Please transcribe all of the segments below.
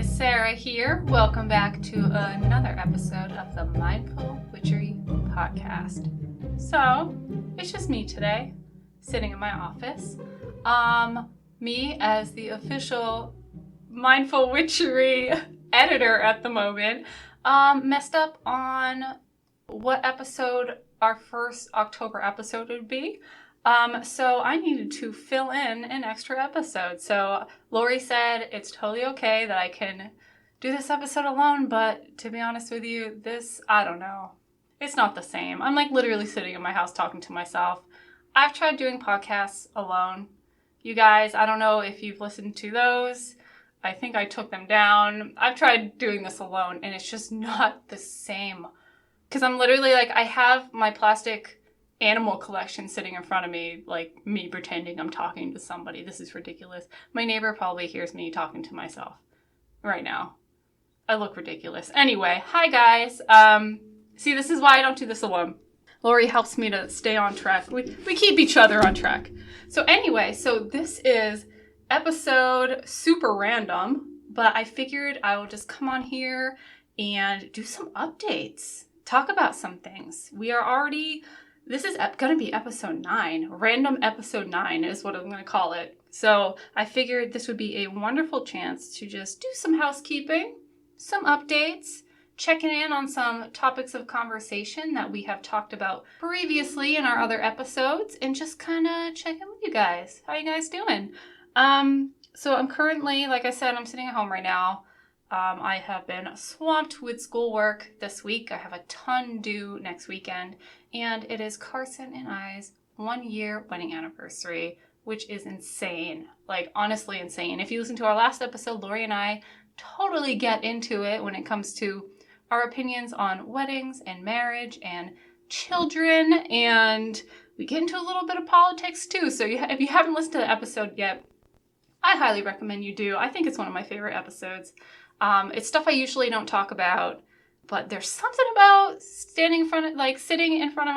guys, Sarah here. Welcome back to another episode of the Mindful Witchery podcast. So, it's just me today, sitting in my office. Me as the official Mindful Witchery editor at the moment, messed up on what episode our first October episode would be. So I needed to fill in an extra episode. So Lori said it's totally okay that I can do this episode alone, but to be honest with you, I don't know. It's not the same. I'm like literally sitting in my house talking to myself. I've tried doing podcasts alone. You guys, I don't know if you've listened to those. I think I took them down. I've tried doing this alone and it's just not the same. Because I'm literally like, I have my plastic animal collection sitting in front of me, like me pretending I'm talking to somebody. This is ridiculous. My neighbor probably hears me talking to myself right now. I look ridiculous. Anyway, hi guys. See, this is why I don't do this alone. Lori helps me to stay on track. We keep each other on track. So anyway, this is episode super random, but I figured I will just come on here and do some updates. Talk about some things. This is going to be episode 9. Random episode 9 is what I'm going to call it. So I figured this would be a wonderful chance to just do some housekeeping, some updates, checking in on some topics of conversation that we have talked about previously in our other episodes, and just kind of check in with you guys. How you guys doing? So I'm currently, like I said, I'm sitting at home right now. I have been swamped with schoolwork this week. I have a ton due next weekend, and it is Carson and I's 1-year wedding anniversary, which is insane. Like, honestly insane. If you listen to our last episode, Lori and I totally get into it when it comes to our opinions on weddings and marriage and children, and we get into a little bit of politics too. So if you haven't listened to the episode yet, I highly recommend you do. I think it's one of my favorite episodes. It's stuff I usually don't talk about, but there's something about sitting in front of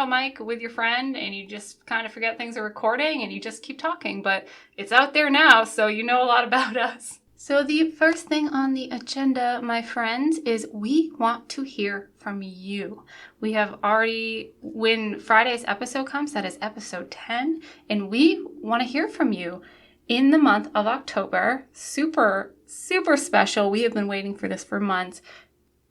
a mic with your friend and you just kind of forget things are recording and you just keep talking, but it's out there now, so you know a lot about us. So the first thing on the agenda, my friends, is we want to hear from you. We have already, when Friday's episode comes, that is episode 10, and we want to hear from you. In the month of October, super, super special. We have been waiting for this for months.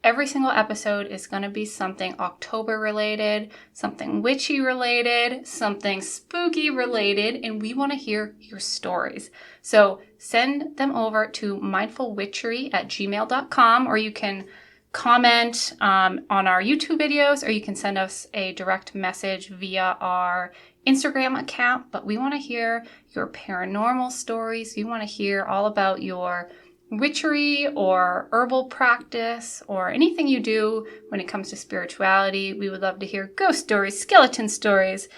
Every single episode is going to be something October related, something witchy related, something spooky related, and we want to hear your stories. So send them over to mindfulwitchery@gmail.com, or you can comment on our YouTube videos, or you can send us a direct message via our Instagram account. But we want to hear your paranormal stories. We want to hear all about your witchery or herbal practice or anything you do when it comes to spirituality. We would love to hear ghost stories, skeleton stories,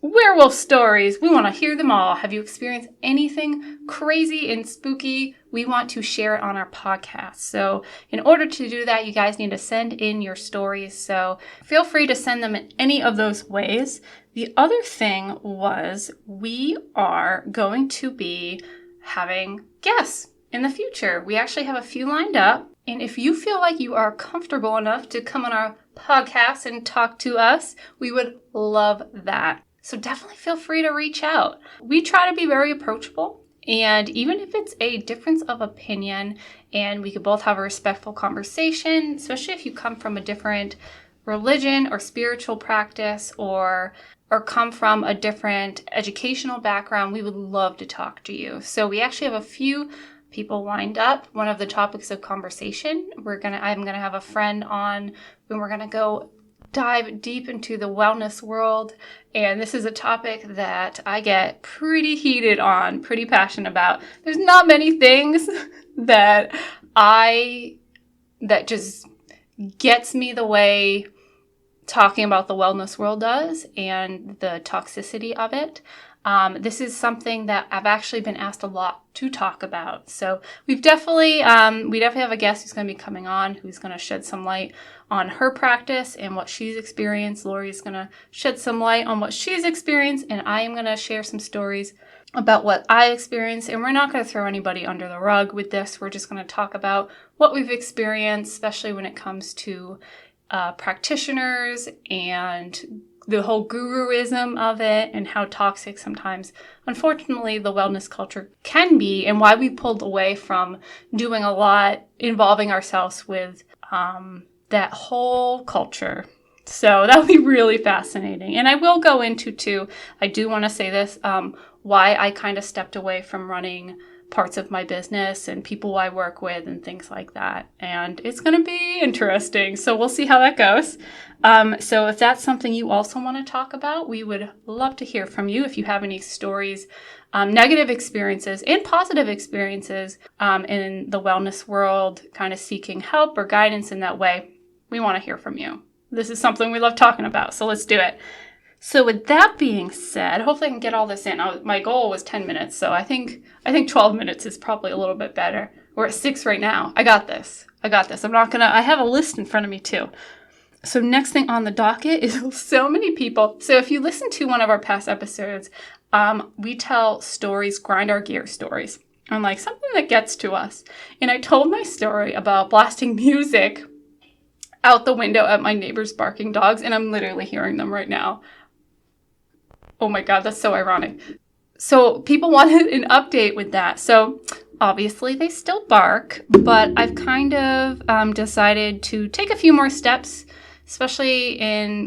werewolf stories. We want to hear them all. Have you experienced anything crazy and spooky? We want to share it on our podcast. So in order to do that, you guys need to send in your stories. So feel free to send them in any of those ways. The other thing was we are going to be having guests in the future. We actually have a few lined up. And if you feel like you are comfortable enough to come on our podcast and talk to us, we would love that. So definitely feel free to reach out. We try to be very approachable. And even if it's a difference of opinion and we could both have a respectful conversation, especially if you come from a different religion or spiritual practice or come from a different educational background, we would love to talk to you. So we actually have a few people lined up. One of the topics of conversation, I'm gonna have a friend on, and we're gonna go dive deep into the wellness world. And this is a topic that I get pretty heated on, pretty passionate about. There's not many things that just gets me the way talking about the wellness world does and the toxicity of it. This is something that I've actually been asked a lot to talk about. So we definitely have a guest who's going to be coming on, who's going to shed some light on her practice and what she's experienced. Lori's going to shed some light on what she's experienced, and I am going to share some stories about what I experienced, and we're not going to throw anybody under the rug with this. We're just going to talk about what we've experienced, especially when it comes to practitioners and the whole guruism of it and how toxic sometimes, unfortunately, the wellness culture can be, and why we pulled away from doing a lot involving ourselves with that whole culture. So that would be really fascinating. And I will go into, too, I do want to say this, why I kind of stepped away from running parts of my business and people I work with and things like that. And it's going to be interesting. So we'll see how that goes. So if that's something you also want to talk about, we would love to hear from you. If you have any stories, negative experiences and positive experiences in the wellness world, kind of seeking help or guidance in that way, we want to hear from you. This is something we love talking about. So let's do it. So with that being said, hopefully I can get all this in. My goal was 10 minutes, so I think 12 minutes is probably a little bit better. We're at 6 right now. I got this. I have a list in front of me too. So next thing on the docket is so many people. So if you listen to one of our past episodes, we tell stories, grind our gear stories, on like something that gets to us. And I told my story about blasting music out the window at my neighbor's barking dogs, and I'm literally hearing them right now. Oh my God, that's so ironic. So people wanted an update with that. So obviously they still bark, but I've kind of decided to take a few more steps, especially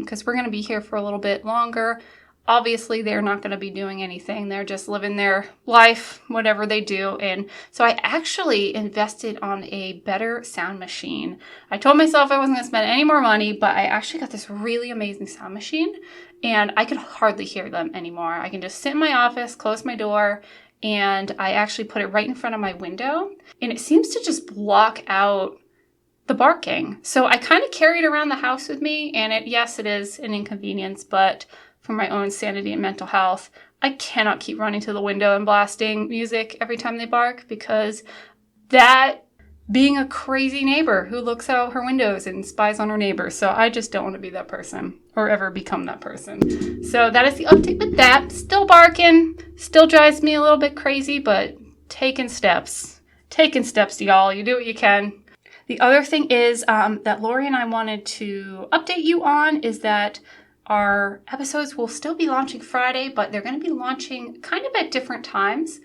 because we're going to be here for a little bit longer. Obviously, they're not going to be doing anything. They're just living their life, whatever they do. And so I actually invested on a better sound machine. I told myself I wasn't going to spend any more money, but I actually got this really amazing sound machine, and I could hardly hear them anymore. I can just sit in my office, close my door, and I actually put it right in front of my window, and it seems to just block out the barking. So I kind of carry it around the house with me, and yes, it is an inconvenience, but for my own sanity and mental health, I cannot keep running to the window and blasting music every time they bark, because that being a crazy neighbor who looks out her windows and spies on her neighbors. So I just don't want to be that person or ever become that person. So that is the update with that. Still barking, still drives me a little bit crazy, but taking steps, y'all. You do what you can. The other thing is that Lori and I wanted to update you on is that our episodes will still be launching Friday, but they're going to be launching kind of at different times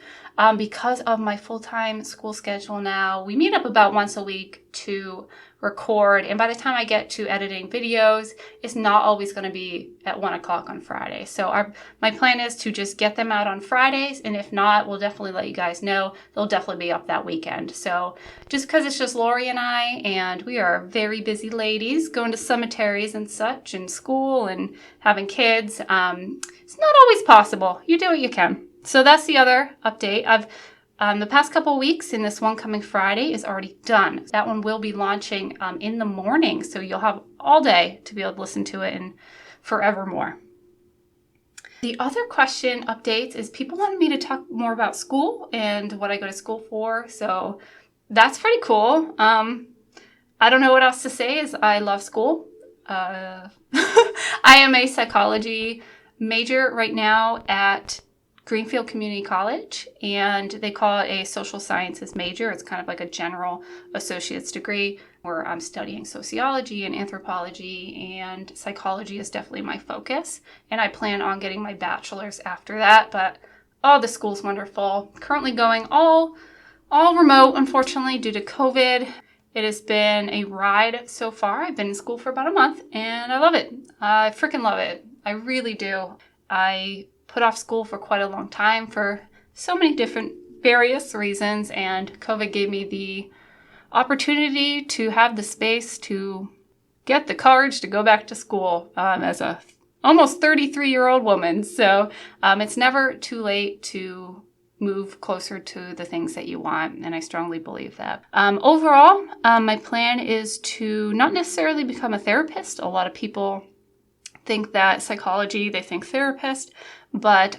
because of my full-time school schedule now. We meet up about once a week to record, and by the time I get to editing videos, it's not always going to be at 1 o'clock on Friday. So my plan is to just get them out on Fridays, and if not, we'll definitely let you guys know. They'll definitely be up that weekend. So just because it's just Lori and I, and we are very busy ladies going to cemeteries and such, and school and having kids, it's not always possible. You do what you can. So that's the other update. The past couple weeks, and this one coming Friday is already done. That one will be launching in the morning, so you'll have all day to be able to listen to it and forevermore. The other question updates is people wanted me to talk more about school and what I go to school for, so that's pretty cool. I don't know what else to say is I love school. I am a psychology major right now at Greenfield Community College, and they call it a social sciences major. It's kind of like a general associate's degree where I'm studying sociology and anthropology, and psychology is definitely my focus. And I plan on getting my bachelor's after that, but the school's wonderful. Currently going all remote, unfortunately, due to COVID. It has been a ride so far. I've been in school for about a month, and I love it. I freaking love it. I really do. I put off school for quite a long time for so many different various reasons, and COVID gave me the opportunity to have the space to get the courage to go back to school as a almost 33-year-old woman. So it's never too late to move closer to the things that you want, and I strongly believe that. Overall, my plan is to not necessarily become a therapist. A lot of people think that psychology, they think therapist, but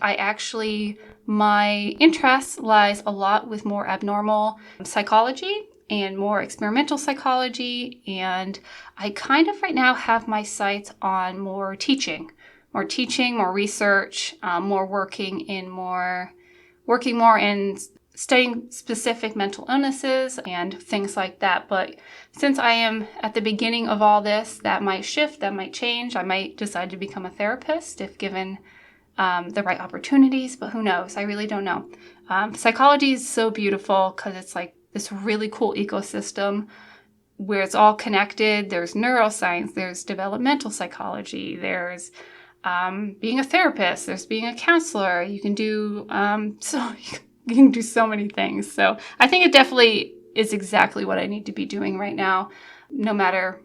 my interest lies a lot with more abnormal psychology and more experimental psychology, and I kind of right now have my sights on more teaching, more research, more working in more working more in studying specific mental illnesses and things like that. But since I am at the beginning of all this, that might shift, that might change. I might decide to become a therapist if given the right opportunities, but who knows? I really don't know. Psychology is so beautiful because it's like this really cool ecosystem where it's all connected. There's neuroscience, there's developmental psychology, there's being a therapist, there's being a counselor. You can do you can do so many things. So I think it definitely is exactly what I need to be doing right now, no matter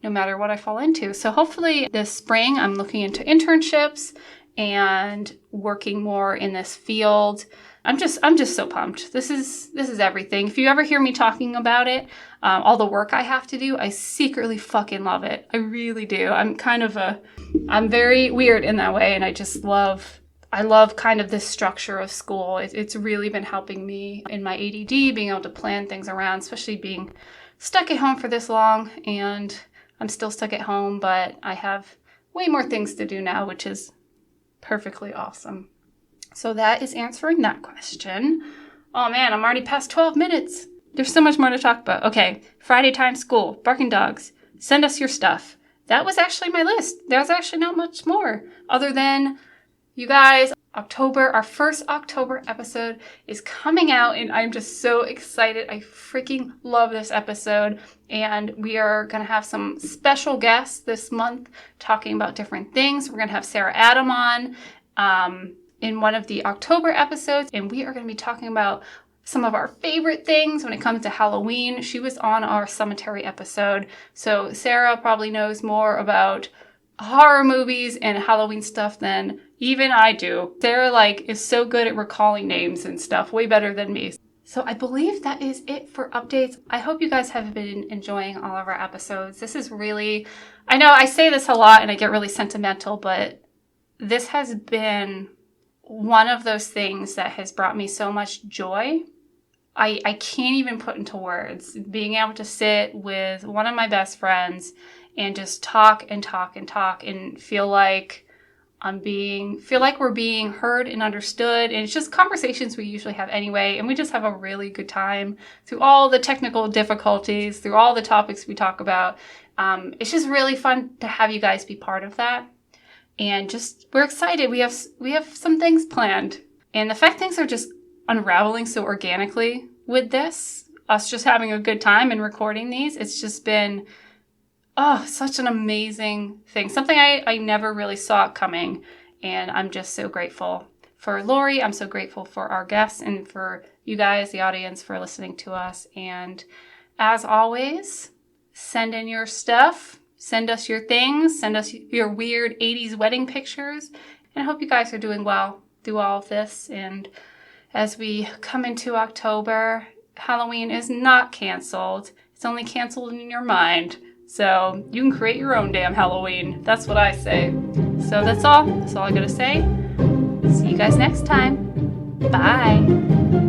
what I fall into. So hopefully this spring I'm looking into internships and working more in this field. I'm just so pumped. This is everything. If you ever hear me talking about it, all the work I have to do, I secretly fucking love it. I really do. I'm very weird in that way, and I love kind of this structure of school. It's really been helping me in my ADD, being able to plan things around, especially being stuck at home for this long. And I'm still stuck at home, but I have way more things to do now, which is perfectly awesome. So that is answering that question. Oh man, I'm already past 12 minutes. There's so much more to talk about. Okay, Friday time school, barking dogs, send us your stuff. That was actually my list. There's actually not much more other than you guys, our first October episode is coming out, and I'm just so excited. I freaking love this episode, and we are going to have some special guests this month talking about different things. We're going to have Sarah Adam on in one of the October episodes, and we are going to be talking about some of our favorite things when it comes to Halloween. She was on our cemetery episode, so Sarah probably knows more about horror movies and Halloween stuff than even I do. Sarah is so good at recalling names and stuff, way better than me. So I believe that is it for updates. I hope you guys have been enjoying all of our episodes. This is really, I know I say this a lot and I get really sentimental, but this has been one of those things that has brought me so much joy. I can't even put into words. Being able to sit with one of my best friends and just talk and talk and talk and feel like we're being heard and understood. And it's just conversations we usually have anyway. And we just have a really good time through all the technical difficulties, through all the topics we talk about. It's just really fun to have you guys be part of that. And we're excited. We have some things planned. And the fact things are just unraveling so organically with this, us just having a good time and recording these, it's just been such an amazing thing. Something I never really saw coming. And I'm just so grateful for Lori. I'm so grateful for our guests and for you guys, the audience, for listening to us. And as always, send in your stuff. Send us your things. Send us your weird 80s wedding pictures. And I hope you guys are doing well through all of this. And as we come into October, Halloween is not canceled. It's only canceled in your mind. So you can create your own damn Halloween. That's what I say. So that's all. That's all I gotta say. See you guys next time. Bye.